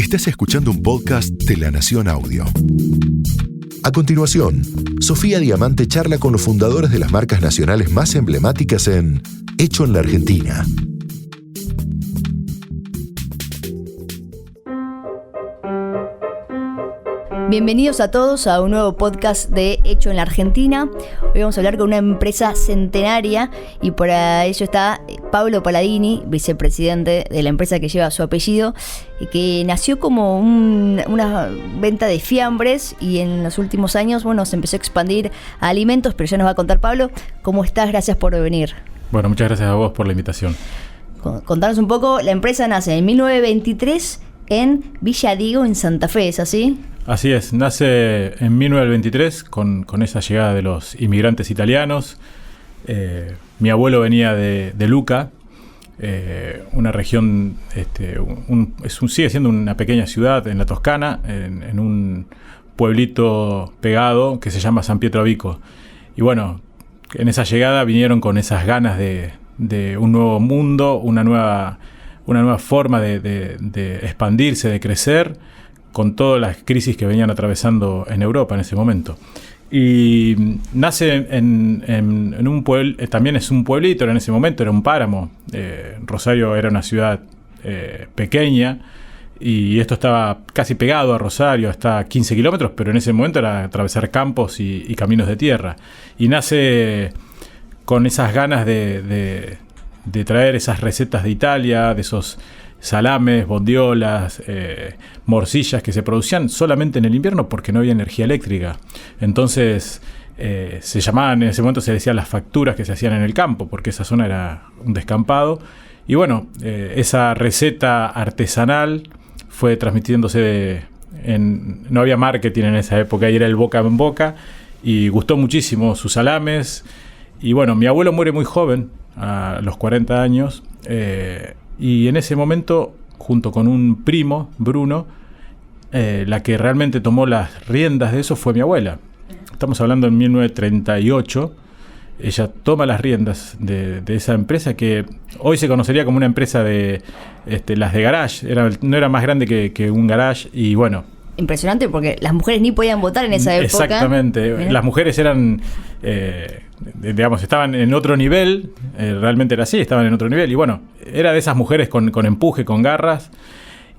Estás escuchando un podcast de La Nación Audio. A continuación, Sofía Diamante charla con los fundadores de las marcas nacionales más emblemáticas en Hecho en la Argentina. Bienvenidos a todos a un nuevo podcast de Hecho en la Argentina. Hoy vamos a hablar con una empresa centenaria y para ello está Pablo Palladini, vicepresidente de la empresa que lleva su apellido, que nació como una venta de fiambres y en los últimos años, se empezó a expandir a alimentos, pero ya nos va a contar Pablo. ¿Cómo estás? Gracias por venir. Bueno, muchas gracias a vos por la invitación. Contanos un poco, la empresa nace en 1923 en Villa Diego, en Santa Fe, ¿es así? Así es, nace en 1923 con esa llegada de los inmigrantes italianos. Mi abuelo venía de Lucca, una región, sigue siendo una pequeña ciudad en la Toscana, en un pueblito pegado que se llama San Pietro Vico. Y bueno, en esa llegada vinieron con esas ganas de un nuevo mundo, una nueva forma de expandirse, de crecer, con todas las crisis que venían atravesando en Europa en ese momento. Y nace en un pueblo, también es un pueblito, en ese momento era un páramo. Rosario era una ciudad pequeña y esto estaba casi pegado a Rosario, hasta 15 kilómetros, pero en ese momento era atravesar campos y caminos de tierra. Y nace con esas ganas de traer esas recetas de Italia, de esos salames, bondiolas, morcillas que se producían solamente en el invierno porque no había energía eléctrica. Entonces se llamaban, en ese momento se decían las facturas que se hacían en el campo, porque esa zona era un descampado. Y bueno, esa receta artesanal fue transmitiéndose no había marketing en esa época, y era el boca en boca, y gustó muchísimo sus salames. Y bueno, mi abuelo muere muy joven, a los 40 años, y en ese momento, junto con un primo, Bruno, la que realmente tomó las riendas de eso fue mi abuela. Estamos hablando en 1938. Ella toma las riendas de esa empresa que hoy se conocería como una empresa de las de garage. No era más grande que un garage. Y bueno, impresionante, porque las mujeres ni podían votar en esa época. Exactamente. Mirá. Las mujeres eran, estaban en otro nivel. Realmente era así, estaban en otro nivel. Y bueno, era de esas mujeres con empuje, con garras.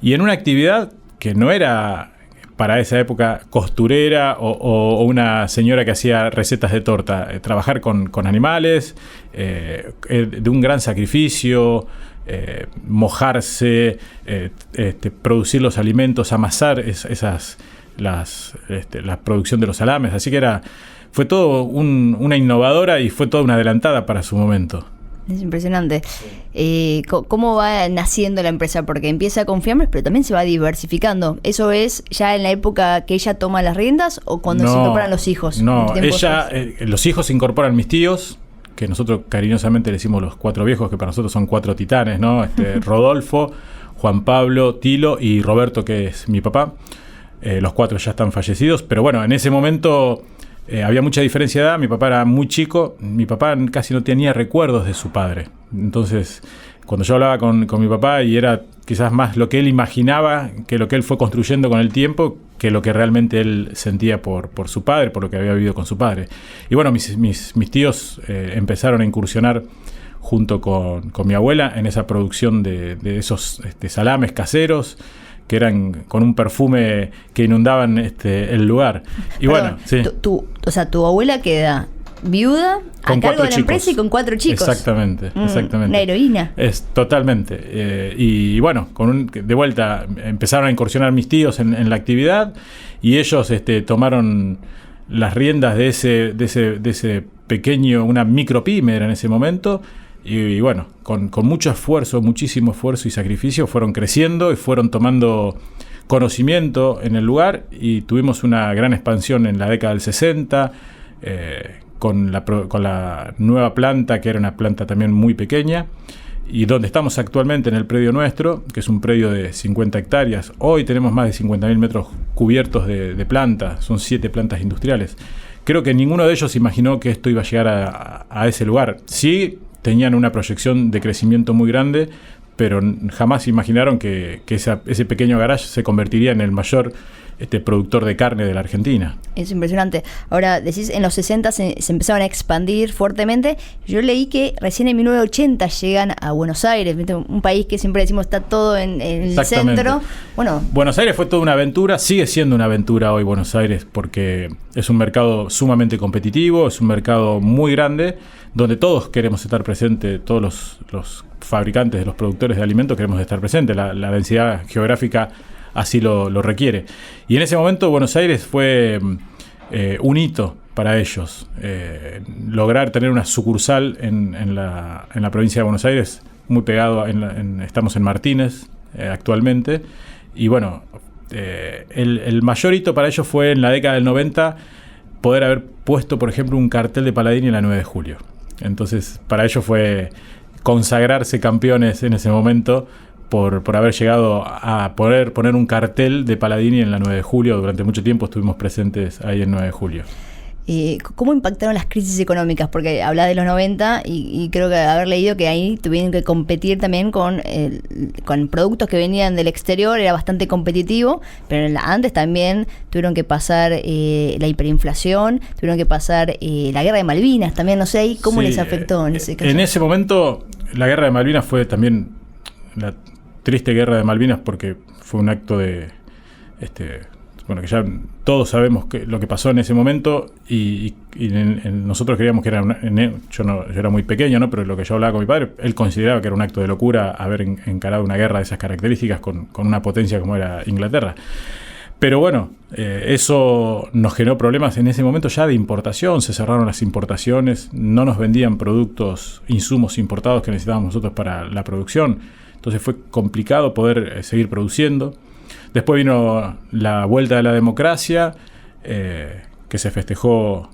Y en una actividad que no era para esa época costurera o una señora que hacía recetas de torta. Trabajar con animales, de un gran sacrificio. Mojarse, producir los alimentos, amasar la producción de los salames. Así que fue todo una innovadora y fue toda una adelantada para su momento. Es impresionante. ¿Cómo va naciendo la empresa? Porque empieza con fiambres, pero también se va diversificando. ¿Eso es ya en la época que ella toma las riendas o cuando se incorporan los hijos? No, los hijos se incorporan mis tíos, que nosotros cariñosamente le decimos los 4 viejos, que para nosotros son 4 titanes, ¿no? Rodolfo, Juan Pablo, Tilo y Roberto, que es mi papá. Los 4 ya están fallecidos, pero bueno, en ese momento había mucha diferencia de edad. Mi papá era muy chico, mi papá casi no tenía recuerdos de su padre. Entonces, cuando yo hablaba con mi papá, y era quizás más lo que él imaginaba que lo que él fue construyendo con el tiempo, que lo que realmente él sentía por su padre, por lo que había vivido con su padre. Y bueno, mis tíos empezaron a incursionar junto con mi abuela en esa producción de esos salames caseros, que eran con un perfume que inundaban el lugar. Y perdón, bueno, sí. Tu abuela queda viuda a cargo de la empresa y con 4 chicos. Exactamente. Una heroína. Es totalmente. Y bueno, de vuelta empezaron a incursionar mis tíos en la actividad, y ellos tomaron las riendas de ese pequeño, una micropyme era en ese momento. Y bueno, con mucho esfuerzo, muchísimo esfuerzo y sacrificio, fueron creciendo y fueron tomando conocimiento en el lugar, y tuvimos una gran expansión en la década del 60, con la nueva planta, que era una planta también muy pequeña, y donde estamos actualmente en el predio nuestro, que es un predio de 50 hectáreas. Hoy tenemos más de 50.000 metros cubiertos de plantas, son 7 plantas industriales. Creo que ninguno de ellos imaginó que esto iba a llegar a ese lugar. Sí, tenían una proyección de crecimiento muy grande, pero jamás imaginaron que ese pequeño garage se convertiría en el mayor productor de carne de la Argentina. Es impresionante. Ahora, decís, en los 60 se empezaron a expandir fuertemente. Yo leí que recién en 1980 llegan a Buenos Aires, un país que siempre decimos está todo en el centro. Bueno, Buenos Aires fue toda una aventura, sigue siendo una aventura hoy Buenos Aires, porque es un mercado sumamente competitivo, es un mercado muy grande, donde todos queremos estar presentes, todos los fabricantes, los productores de alimentos queremos estar presentes. La densidad geográfica así lo requiere. Y en ese momento Buenos Aires fue un hito para ellos. Lograr tener una sucursal en la provincia de Buenos Aires, muy pegado, estamos en Martínez actualmente. Y bueno, el mayor hito para ellos fue en la década del 90 poder haber puesto, por ejemplo, un cartel de Paladini en la 9 de julio. Entonces, para ellos fue consagrarse campeones en ese momento, por haber llegado a poder poner un cartel de Paladini en la 9 de julio. Durante mucho tiempo estuvimos presentes ahí en 9 de julio. ¿Cómo impactaron las crisis económicas? Porque hablás de los 90 y creo que haber leído que ahí tuvieron que competir también con productos que venían del exterior, era bastante competitivo, pero antes también tuvieron que pasar la hiperinflación, tuvieron que pasar la guerra de Malvinas también, no sé ahí cómo les afectó en ese caso. En ese momento la guerra de Malvinas fue también la triste guerra de Malvinas, porque fue un acto de que ya todos sabemos lo que pasó en ese momento, y nosotros creíamos que era yo era muy pequeño, ¿no? Pero lo que yo hablaba con mi padre, él consideraba que era un acto de locura haber encarado una guerra de esas características con una potencia como era Inglaterra. Pero bueno, eso nos generó problemas en ese momento ya de importación. Se cerraron las importaciones, no nos vendían insumos importados que necesitábamos nosotros para la producción. Entonces fue complicado poder seguir produciendo. Después vino la vuelta de la democracia, que se festejó,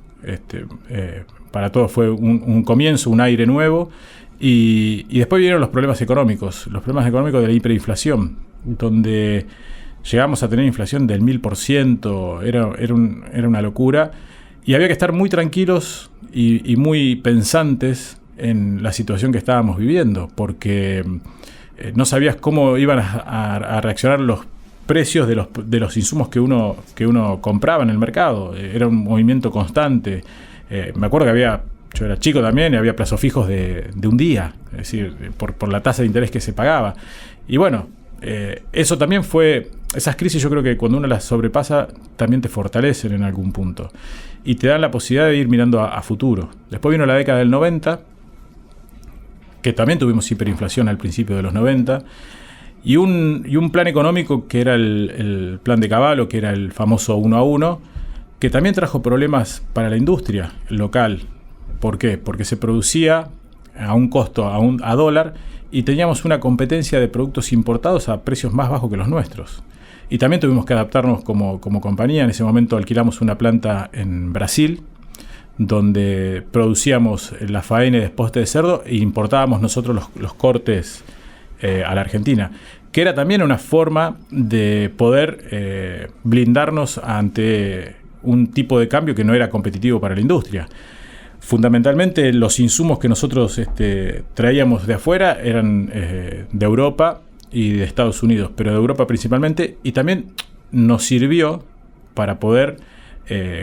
para todos fue un comienzo, un aire nuevo. Y después vinieron los problemas económicos de la hiperinflación, donde llegamos a tener inflación del 1000%, era una locura. Y había que estar muy tranquilos y muy pensantes en la situación que estábamos viviendo, porque no sabías cómo iban a reaccionar los precios de los insumos que uno compraba en el mercado. Era un movimiento constante. Me acuerdo que yo era chico también, y había plazos fijos de un día, es decir, por la tasa de interés que se pagaba. Y bueno, eso también esas crisis, yo creo que cuando uno las sobrepasa también te fortalecen en algún punto y te dan la posibilidad de ir mirando a futuro. Después vino la década del 90, que también tuvimos hiperinflación al principio de los 90, y un plan económico que era el plan de Cavallo, que era el famoso 1 a 1, que también trajo problemas para la industria local. ¿Por qué? Porque se producía a un costo, a dólar, y teníamos una competencia de productos importados a precios más bajos que los nuestros. Y también tuvimos que adaptarnos como compañía. En ese momento alquilamos una planta en Brasil, donde producíamos la faena de poste de cerdo e importábamos nosotros los cortes a la Argentina, que era también una forma de poder blindarnos ante un tipo de cambio que no era competitivo para la industria. Fundamentalmente los insumos que nosotros traíamos de afuera eran de Europa y de Estados Unidos, pero de Europa principalmente, y también nos sirvió para poder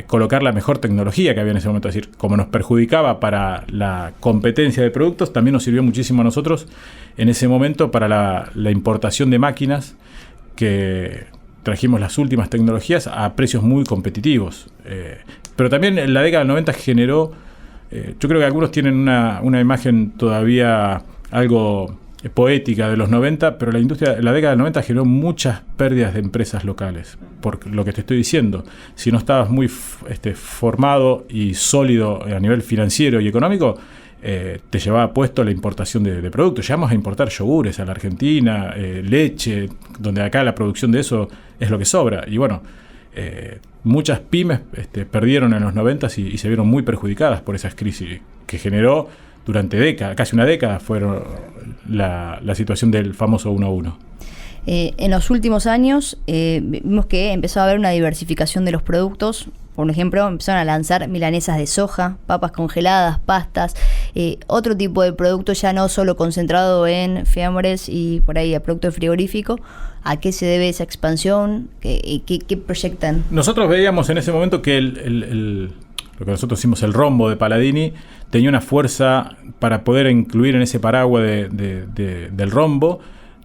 colocar la mejor tecnología que había en ese momento. Es decir, como nos perjudicaba para la competencia de productos, también nos sirvió muchísimo a nosotros en ese momento para la importación de máquinas, que trajimos las últimas tecnologías a precios muy competitivos. Pero también en la década del 90 generó, yo creo que algunos tienen una imagen todavía algo poética de los 90, pero la década del 90 generó muchas pérdidas de empresas locales, por lo que te estoy diciendo. Si no estabas muy formado y sólido a nivel financiero y económico, te llevaba puesto la importación de productos. Llegamos a importar yogures a la Argentina, leche, donde acá la producción de eso es lo que sobra. Y bueno, muchas pymes perdieron en los 90 y se vieron muy perjudicadas por esas crisis que generó durante casi una década, fueron la situación del famoso 1 a 1. En los últimos años vimos que empezó a haber una diversificación de los productos. Por ejemplo, empezaron a lanzar milanesas de soja, papas congeladas, pastas. otro tipo de producto, ya no solo concentrado en fiambres y por ahí a producto frigorífico. ¿A qué se debe esa expansión? ¿Qué proyectan? Nosotros veíamos en ese momento que lo que nosotros hicimos el rombo de Paladini tenía una fuerza para poder incluir en ese paraguas del rombo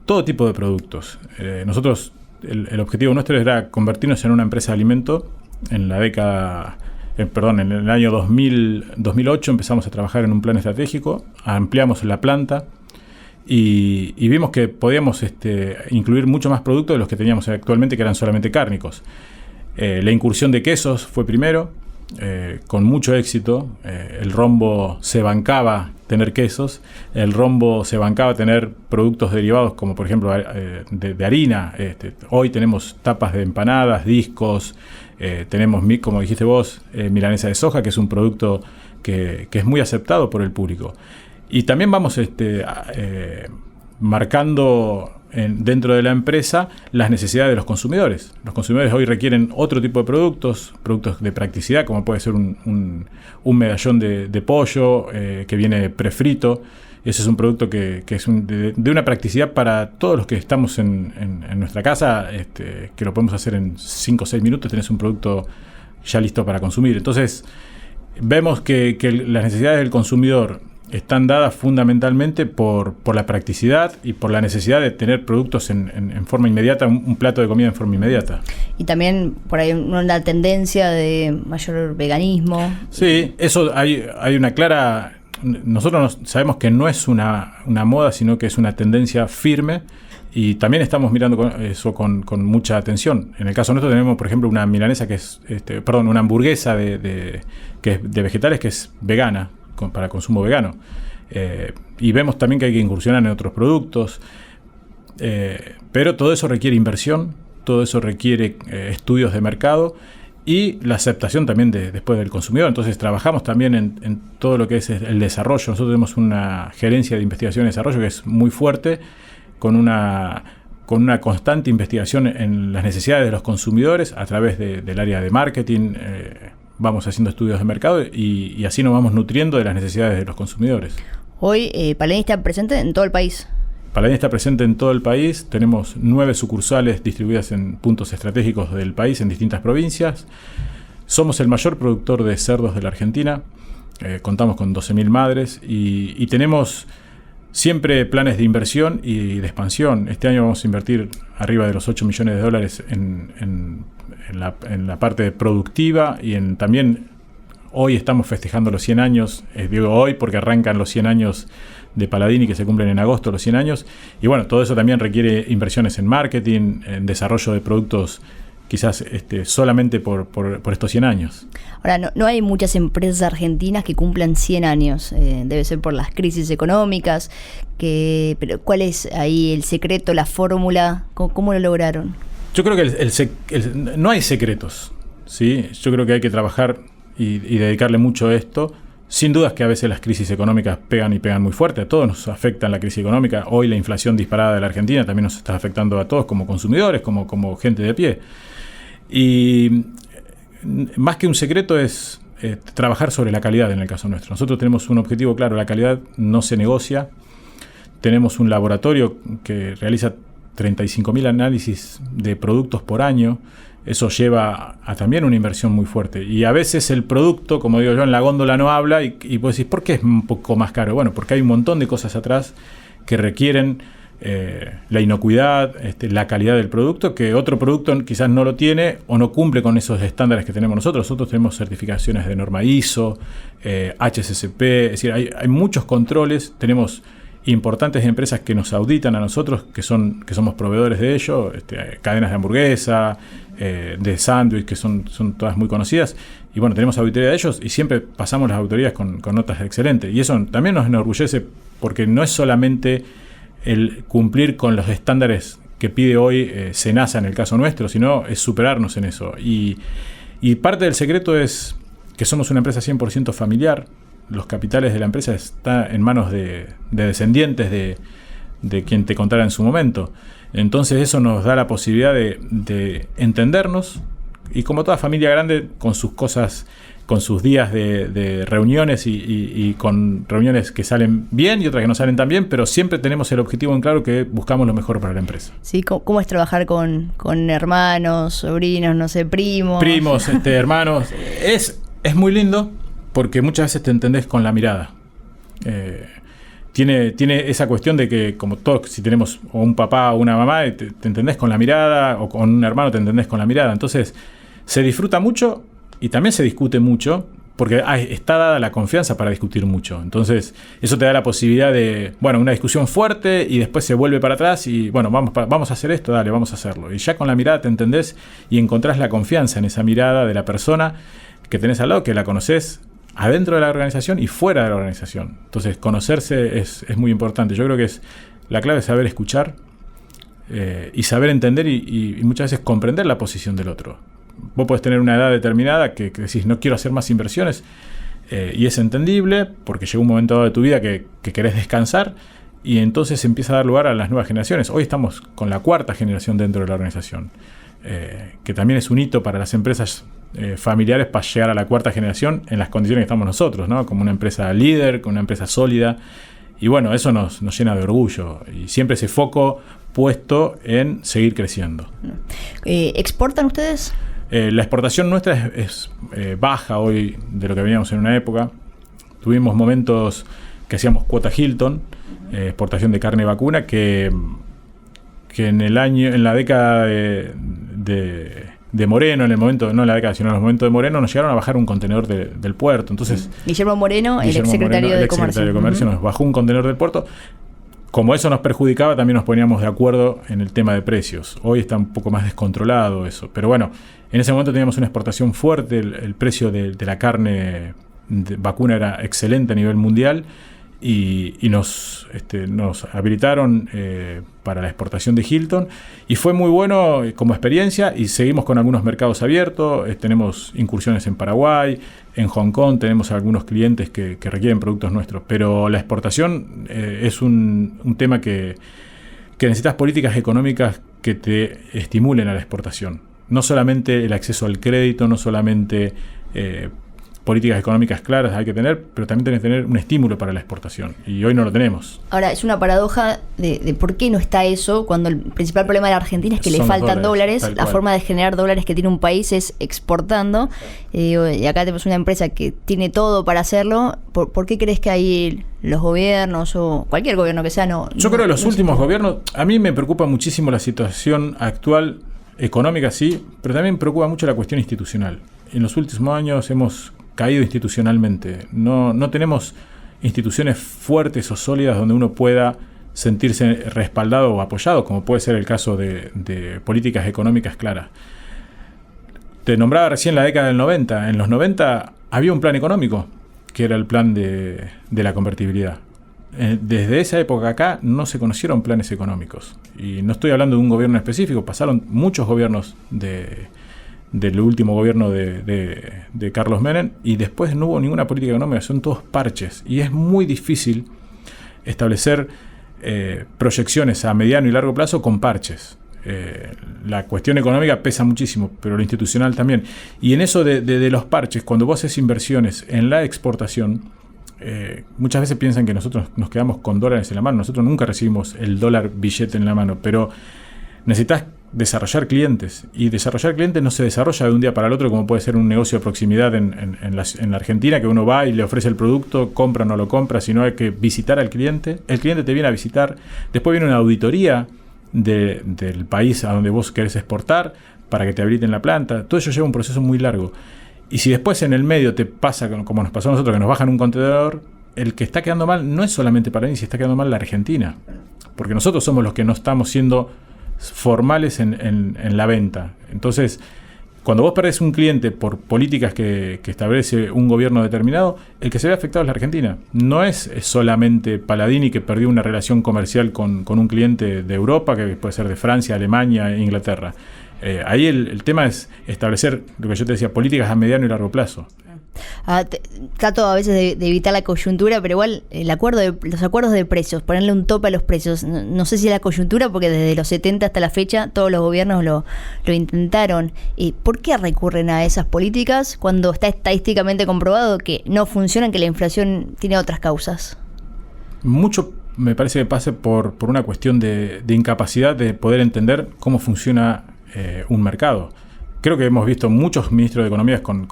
todo tipo de productos. Nosotros, el objetivo nuestro era convertirnos en una empresa de alimento. En la década, en el año 2008 empezamos a trabajar en un plan estratégico, ampliamos la planta y vimos que podíamos incluir mucho más productos de los que teníamos actualmente, que eran solamente cárnicos. La incursión de quesos fue primero, con mucho éxito. El rombo se bancaba tener quesos, el rombo se bancaba tener productos derivados como por ejemplo de harina. Hoy tenemos tapas de empanadas, discos, tenemos, como dijiste vos, milanesa de soja, que es un producto que es muy aceptado por el público. Y también vamos marcando dentro de la empresa las necesidades de los consumidores. Los consumidores hoy requieren otro tipo de productos de practicidad, como puede ser un medallón de pollo que viene prefrito. Ese es un producto que es de una practicidad para todos los que estamos en nuestra casa, que lo podemos hacer en 5 o 6 minutos, tenés un producto ya listo para consumir. Entonces, vemos que las necesidades del consumidor están dadas fundamentalmente por la practicidad y por la necesidad de tener productos en forma inmediata, un plato de comida en forma inmediata. Y también por ahí una tendencia de mayor veganismo. Sí, eso hay una clara... Nosotros sabemos que no es una moda, sino que es una tendencia firme, y también estamos mirando eso con mucha atención. En el caso nuestro tenemos, por ejemplo, una milanesa que es, una hamburguesa que es de vegetales, que es vegana, para consumo vegano. Y vemos también que hay que incursionar en otros productos, pero todo eso requiere inversión, todo eso requiere estudios de mercado y la aceptación también después del consumidor. Entonces trabajamos también en todo lo que es el desarrollo. Nosotros tenemos una gerencia de investigación y desarrollo que es muy fuerte, con una constante investigación en las necesidades de los consumidores a través del área de marketing. Vamos haciendo estudios de mercado y así nos vamos nutriendo de las necesidades de los consumidores. Hoy Paladini está presente en todo el país. Paladini está presente en todo el país. Tenemos 9 sucursales distribuidas en puntos estratégicos del país, en distintas provincias. Somos el mayor productor de cerdos de la Argentina. Contamos con 12.000 madres y tenemos siempre planes de inversión y de expansión. Este año vamos a invertir arriba de los $8 millones en la parte productiva y también hoy estamos festejando los 100 años. Digo hoy porque arrancan los 100 años de Paladini, que se cumplen en agosto, los 100 años. Y bueno, todo eso también requiere inversiones en marketing, en desarrollo de productos, quizás solamente por estos 100 años. Ahora, no hay muchas empresas argentinas que cumplan 100 años. Debe ser por las crisis económicas. Pero ¿cuál es ahí el secreto, la fórmula? ¿Cómo lo lograron? Yo creo que no hay secretos, ¿sí? Yo creo que hay que trabajar y dedicarle mucho a esto. Sin dudas que a veces las crisis económicas pegan y pegan muy fuerte. A todos nos afecta la crisis económica. Hoy la inflación disparada de la Argentina también nos está afectando a todos como consumidores, como gente de pie. Y más que un secreto es trabajar sobre la calidad en el caso nuestro. Nosotros tenemos un objetivo claro, la calidad no se negocia. Tenemos un laboratorio que realiza 35.000 análisis de productos por año. Eso lleva a también una inversión muy fuerte. Y a veces el producto, como digo yo, en la góndola no habla y vos decís, ¿por qué es un poco más caro? Bueno, porque hay un montón de cosas atrás que requieren la inocuidad, la calidad del producto, que otro producto quizás no lo tiene o no cumple con esos estándares que tenemos nosotros. Nosotros tenemos certificaciones de norma ISO, HACCP, es decir, hay muchos controles. Tenemos importantes empresas que nos auditan a nosotros, que somos proveedores de ello, cadenas de hamburguesa, de sándwich, que son todas muy conocidas, y bueno, tenemos auditoría de ellos y siempre pasamos las auditorías con notas excelentes, y eso también nos enorgullece porque no es solamente el cumplir con los estándares que pide hoy SENASA en el caso nuestro, sino es superarnos en eso, y parte del secreto es que somos una empresa 100% familiar. Los capitales de la empresa están en manos de descendientes de quien te contara en su momento. Entonces eso nos da la posibilidad de entendernos y, como toda familia grande, con sus cosas con sus días de reuniones y con reuniones que salen bien y otras que no salen tan bien, pero siempre tenemos el objetivo en claro que buscamos lo mejor para la empresa. Sí, ¿cómo es trabajar con hermanos, sobrinos, no sé, primos? Primos, hermanos. Es muy lindo porque muchas veces te entendés con la mirada. Tiene esa cuestión de que, como todos, si tenemos o un papá o una mamá, te entendés con la mirada, o con un hermano te entendés con la mirada. Entonces, se disfruta mucho y también se discute mucho, porque está dada la confianza para discutir mucho. Entonces, eso te da la posibilidad de, una discusión fuerte y después se vuelve para atrás y, vamos a hacer esto, dale, vamos a hacerlo. Y ya con la mirada te entendés y encontrás la confianza en esa mirada de la persona que tenés al lado, que la conocés adentro de la organización y fuera de la organización. Entonces, conocerse es muy importante. Yo creo que la clave es saber escuchar y saber entender y muchas veces comprender la posición del otro. Vos podés tener una edad determinada que decís, no quiero hacer más inversiones, y es entendible porque llegó un momento dado de tu vida que querés descansar, y entonces empieza a dar lugar a las nuevas generaciones. Hoy estamos con la 4ª generación dentro de la organización, que también es un hito para las empresas familiares para llegar a la 4ª generación en las condiciones que estamos nosotros, ¿no? Como una empresa líder, como una empresa sólida. Y eso nos llena de orgullo y siempre ese foco puesto en seguir creciendo. ¿Exportan ustedes? La exportación nuestra es baja hoy de lo que veníamos en una época. Tuvimos momentos que hacíamos cuota Hilton, exportación de carne vacuna, que en la década de Moreno, en el momento, no en la década, sino en el momento de Moreno, nos llegaron a bajar un contenedor del puerto. Entonces, Guillermo Moreno, el exsecretario de Comercio. Nos bajó un contenedor del puerto. Como eso nos perjudicaba, también nos poníamos de acuerdo en el tema de precios. Hoy está un poco más descontrolado eso. Pero en ese momento teníamos una exportación fuerte. El precio de la carne vacuna era excelente a nivel mundial. Y nos habilitaron para la exportación de Hilton. Y fue muy bueno como experiencia. Y seguimos con algunos mercados abiertos. Tenemos incursiones en Paraguay, en Hong Kong. Tenemos algunos clientes que requieren productos nuestros. Pero la exportación es un tema que necesitas políticas económicas que te estimulen a la exportación. No solamente el acceso al crédito, no solamente políticas económicas claras hay que tener, pero también tenés que tener un estímulo para la exportación. Y hoy no lo tenemos. Ahora, es una paradoja de por qué no está eso, cuando el principal problema de la Argentina es que le faltan dólares. La forma de generar dólares que tiene un país es exportando. Y acá tenemos una empresa que tiene todo para hacerlo. ¿Por qué crees que ahí los gobiernos o cualquier gobierno que sea Yo creo que los últimos gobiernos, a mí me preocupa muchísimo la situación actual económica, sí, pero también me preocupa mucho la cuestión institucional. En los últimos años hemos caído institucionalmente. No tenemos instituciones fuertes o sólidas donde uno pueda sentirse respaldado o apoyado, como puede ser el caso de políticas económicas claras. Te nombraba recién la década del 90. En los 90 había un plan económico, que era el plan de la convertibilidad. Desde esa época acá no se conocieron planes económicos. Y no estoy hablando de un gobierno específico, pasaron muchos gobiernos del último gobierno de Carlos Menem, y después no hubo ninguna política económica, son todos parches, y es muy difícil establecer proyecciones a mediano y largo plazo con parches. La cuestión económica pesa muchísimo, pero lo institucional también. Y en eso de los parches, cuando vos haces inversiones en la exportación, muchas veces piensan que nosotros nos quedamos con dólares en la mano. Nosotros nunca recibimos el dólar billete en la mano, pero necesitas desarrollar clientes, y desarrollar clientes no se desarrolla de un día para el otro, como puede ser un negocio de proximidad en la Argentina, que uno va y le ofrece el producto, compra o no lo compra, sino hay que visitar al cliente. El cliente te viene a visitar, después viene una auditoría del país a donde vos querés exportar para que te habiliten la planta. Todo eso lleva un proceso muy largo, y si después en el medio te pasa como nos pasó a nosotros, que nos bajan un contenedor, el que está quedando mal no es solamente Paraná, si está quedando mal la Argentina, porque nosotros somos los que no estamos siendo formales en la venta. Entonces, cuando vos perdés un cliente por políticas que establece un gobierno determinado, el que se ve afectado es la Argentina. No es solamente Palladini, que perdió una relación comercial con un cliente de Europa, que puede ser de Francia, Alemania e Inglaterra. Ahí el tema es establecer, lo que yo te decía, políticas a mediano y largo plazo. Trato a veces de evitar la coyuntura, pero igual los acuerdos de precios, ponerle un tope a los precios, no sé si es la coyuntura, porque desde los 70 hasta la fecha todos los gobiernos lo intentaron. ¿Por qué recurren a esas políticas cuando está estadísticamente comprobado que no funcionan, que la inflación tiene otras causas? Mucho me parece que pase por una cuestión de incapacidad de poder entender cómo funciona un mercado. Creo que hemos visto muchos ministros de Economía con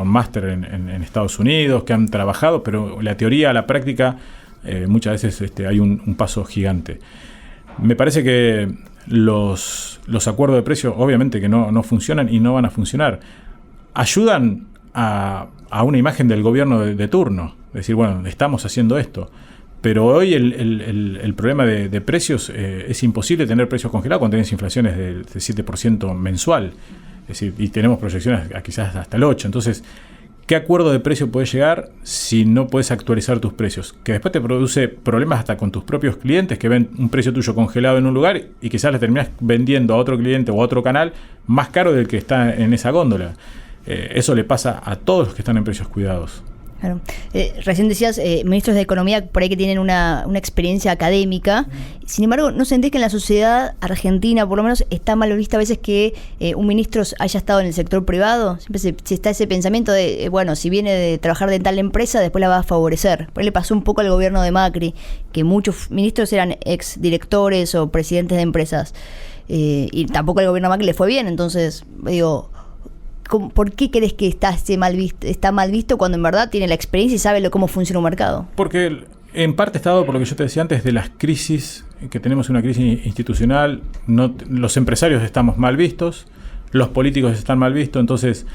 máster en Estados Unidos que han trabajado, pero la teoría a la práctica muchas veces hay un paso gigante. Me parece que los acuerdos de precios obviamente que no funcionan y no van a funcionar. Ayudan a una imagen del gobierno de turno, decir, bueno, estamos haciendo esto. Pero hoy el problema de precios es imposible tener precios congelados cuando tienes inflaciones del 7% mensual. Es decir, y tenemos proyecciones quizás hasta el 8%. Entonces, ¿qué acuerdo de precio puedes llegar si no puedes actualizar tus precios? Que después te produce problemas hasta con tus propios clientes que ven un precio tuyo congelado en un lugar y quizás le terminas vendiendo a otro cliente o a otro canal más caro del que está en esa góndola. Eso le pasa a todos los que están en precios cuidados. Claro. Recién decías ministros de Economía por ahí que tienen una experiencia académica. Sin embargo, ¿no sentís que en la sociedad argentina, por lo menos, está mal visto a veces que un ministro haya estado en el sector privado? Siempre se está ese pensamiento de, bueno, si viene de trabajar en tal empresa, después la va a favorecer. Por ahí le pasó un poco al gobierno de Macri, que muchos ministros eran exdirectores o presidentes de empresas. Y tampoco al gobierno de Macri le fue bien. Entonces, digo, ¿por qué crees que está mal visto cuando en verdad tiene la experiencia y sabe cómo funciona un mercado? Porque en parte está dado por lo que yo te decía antes de las crisis, que tenemos una crisis institucional, los empresarios estamos mal vistos, los políticos están mal vistos, entonces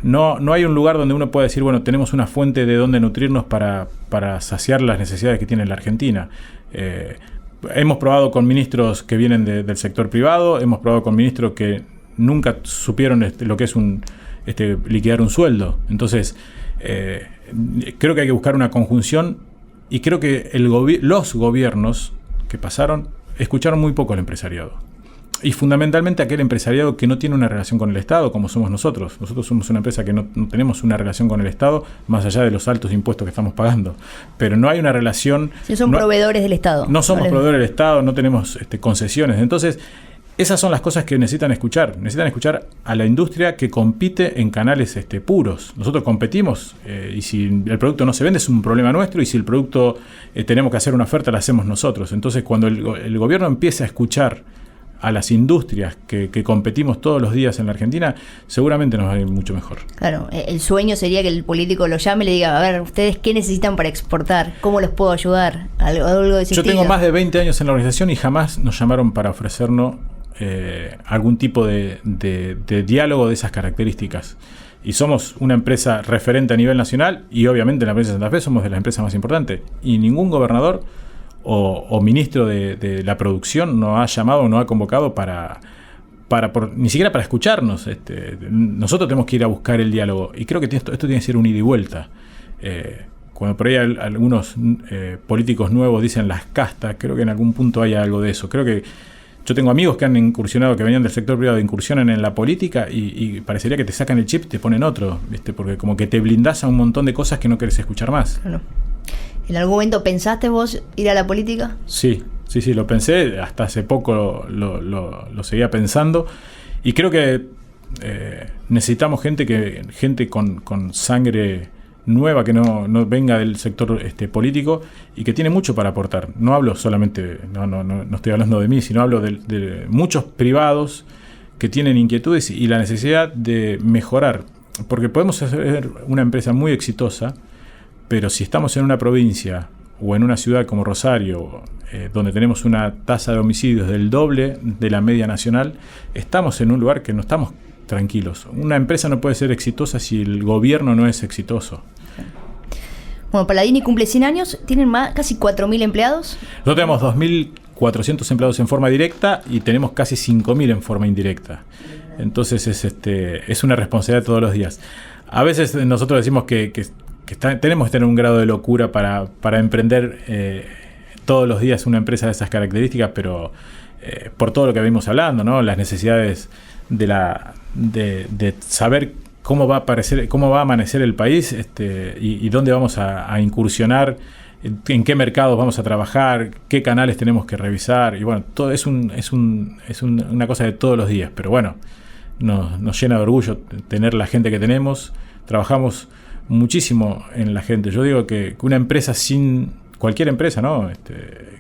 no hay un lugar donde uno pueda decir, bueno, tenemos una fuente de donde nutrirnos para saciar las necesidades que tiene la Argentina. Hemos probado con ministros que vienen del sector privado, hemos probado con ministros que nunca supieron lo que es liquidar un sueldo. Entonces, creo que hay que buscar una conjunción y creo que los gobiernos que pasaron escucharon muy poco al empresariado. Y fundamentalmente aquel empresariado que no tiene una relación con el Estado, como somos nosotros. Nosotros somos una empresa que no tenemos una relación con el Estado, más allá de los altos impuestos que estamos pagando. Pero no hay una relación... Sí, son proveedores del Estado. No somos proveedores del Estado, no tenemos concesiones. Entonces, esas son las cosas que necesitan escuchar. Necesitan escuchar a la industria que compite en canales puros. Nosotros competimos y si el producto no se vende es un problema nuestro y si el producto tenemos que hacer una oferta la hacemos nosotros. Entonces cuando el gobierno empiece a escuchar a las industrias que competimos todos los días en la Argentina, seguramente nos va a ir mucho mejor. Claro, el sueño sería que el político lo llame y le diga, a ver, ¿ustedes qué necesitan para exportar? ¿Cómo los puedo ayudar? Algo de ese Yo estilo. tengo más de 20 años en la organización y jamás nos llamaron para ofrecernos algún tipo de diálogo de esas características. Y somos una empresa referente a nivel nacional y obviamente en la provincia de Santa Fe somos de las empresas más importantes. Y ningún gobernador o ministro de la producción nos ha llamado o nos ha convocado ni siquiera para escucharnos. Nosotros tenemos que ir a buscar el diálogo. Y creo que esto tiene que ser un ida y vuelta. Cuando por ahí algunos políticos nuevos dicen las castas, creo que en algún punto hay algo de eso. Creo que yo tengo amigos que han incursionado, que venían del sector privado, incursionan en la política y parecería que te sacan el chip y te ponen otro, ¿viste? Porque como que te blindás a un montón de cosas que no querés escuchar más. Claro. ¿En algún momento pensaste vos ir a la política? Sí, lo pensé, hasta hace poco lo seguía pensando y creo que necesitamos gente con sangre nueva que no venga del sector político y que tiene mucho para aportar. No hablo solamente, no estoy hablando de mí, sino hablo de muchos privados que tienen inquietudes y la necesidad de mejorar. Porque podemos ser una empresa muy exitosa, pero si estamos en una provincia o en una ciudad como Rosario, donde tenemos una tasa de homicidios del doble de la media nacional, estamos en un lugar que no estamos tranquilos. Una empresa no puede ser exitosa si el gobierno no es exitoso. Bueno, Palladini cumple 100 años, tienen casi 4.000 empleados. Nosotros tenemos 2.400 empleados en forma directa y tenemos casi 5.000 en forma indirecta. Entonces es una responsabilidad todos los días. A veces nosotros decimos que tenemos que tener un grado de locura para emprender todos los días una empresa de esas características, pero por todo lo que venimos hablando, ¿no? Las necesidades de saber cómo va a amanecer el país, y dónde vamos a incursionar, en qué mercados vamos a trabajar, qué canales tenemos que revisar. Y bueno, todo es una cosa de todos los días, pero bueno, nos llena de orgullo tener la gente que tenemos. Trabajamos muchísimo en la gente. Yo digo que una empresa cualquier empresa, ¿no?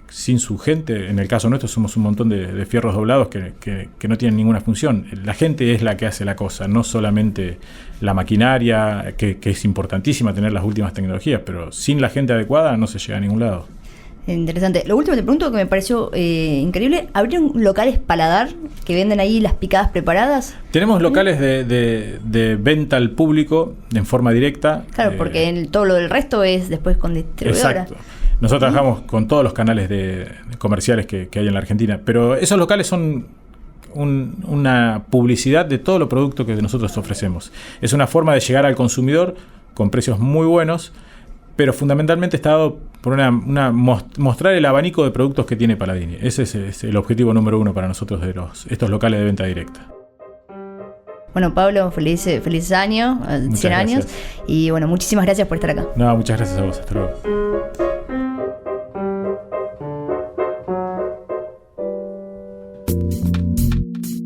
Sin su gente, en el caso nuestro somos un montón de fierros doblados que no tienen ninguna función. La gente es la que hace la cosa, no solamente la maquinaria, que es importantísima tener las últimas tecnologías, pero sin la gente adecuada no se llega a ningún lado. Interesante. Lo último te pregunto, que me pareció increíble, ¿abrieron locales paladar que venden ahí las picadas preparadas? Tenemos locales de venta al público en forma directa. Claro, porque todo lo del resto es después con distribuidora. Exacto. Nosotros trabajamos con todos los canales comerciales que hay en la Argentina, pero esos locales son una publicidad de todo los productos que nosotros ofrecemos. Es una forma de llegar al consumidor con precios muy buenos, pero fundamentalmente está dado por mostrar el abanico de productos que tiene Palladini. Ese es el objetivo número 1 para nosotros de estos locales de venta directa. Bueno, Pablo, feliz año, 100 años. Y bueno, muchísimas gracias por estar acá. No, muchas gracias a vos. Hasta luego.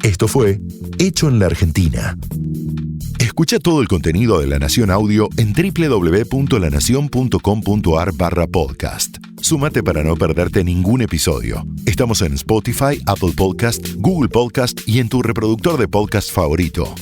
Esto fue Hecho en la Argentina. Escucha todo el contenido de La Nación Audio en www.lanacion.com.ar/podcast. Súmate para no perderte ningún episodio. Estamos en Spotify, Apple Podcast, Google Podcast y en tu reproductor de podcast favorito.